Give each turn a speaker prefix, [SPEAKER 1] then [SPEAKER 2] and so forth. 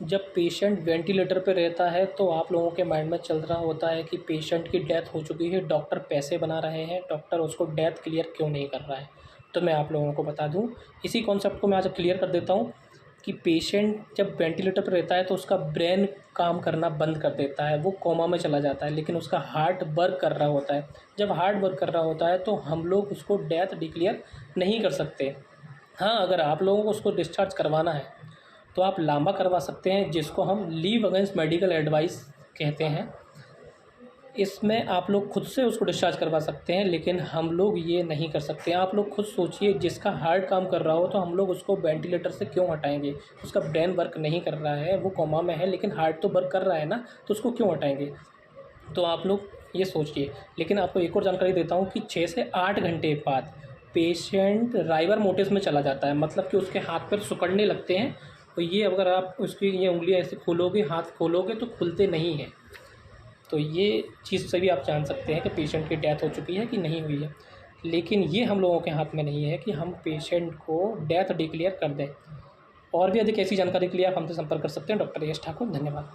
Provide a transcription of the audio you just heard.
[SPEAKER 1] जब patient ventilator पे रहता है तो आप लोगों के माइंड में चल रहा होता है कि पेशेंट की डेथ हो चुकी है, डॉक्टर पैसे बना रहे हैं, डॉक्टर उसको डेथ क्लियर क्यों नहीं कर रहा है। तो मैं आप लोगों को बता दूं, इसी कॉन्सेप्ट को मैं आज क्लियर कर देता हूं कि पेशेंट जब वेंटिलेटर पर रहता है तो उसका ब्रेन काम करना बंद कर देता है, वो कोमा में चला जाता है, लेकिन उसका हार्ट वर्क कर रहा होता है। जब हार्ट वर्क कर रहा होता है तो हम लोग उसको डेथ डिक्लेयर नहीं कर सकते। हाँ, अगर आप लोगों को उसको डिस्चार्ज करवाना है तो आप लामा करवा सकते हैं, जिसको हम लीव अगेंस्ट मेडिकल एडवाइस कहते हैं। इसमें आप लोग खुद से उसको डिस्चार्ज करवा सकते हैं, लेकिन हम लोग ये नहीं कर सकते। आप लोग खुद सोचिए, जिसका हार्ट काम कर रहा हो तो हम लोग उसको वेंटिलेटर से क्यों हटाएंगे। उसका ब्रेन वर्क नहीं कर रहा है, वो कोमा में है, लेकिन हार्ट तो वर्क कर रहा है ना, तो उसको क्यों हटाएंगे। तो आप लोग ये सोचिए। लेकिन आपको एक और जानकारी देता हूँ कि 6 से 8 घंटे बाद पेशेंट राइवर मोटिस में चला जाता है, मतलब कि उसके हाथ पैर सिकुड़ने लगते हैं। तो ये अगर आप उसकी ये उंगलियां ऐसे खोलोगे, हाथ खोलोगे तो खुलते नहीं हैं। तो ये चीज़ से भी आप जान सकते हैं कि पेशेंट की डेथ हो चुकी है कि नहीं हुई है। लेकिन ये हम लोगों के हाथ में नहीं है कि हम पेशेंट को डेथ डिक्लेयर कर दें। और भी अधिक ऐसी जानकारी के लिए आप हमसे संपर्क कर सकते हैं। डॉक्टर यश ठाकुर, धन्यवाद।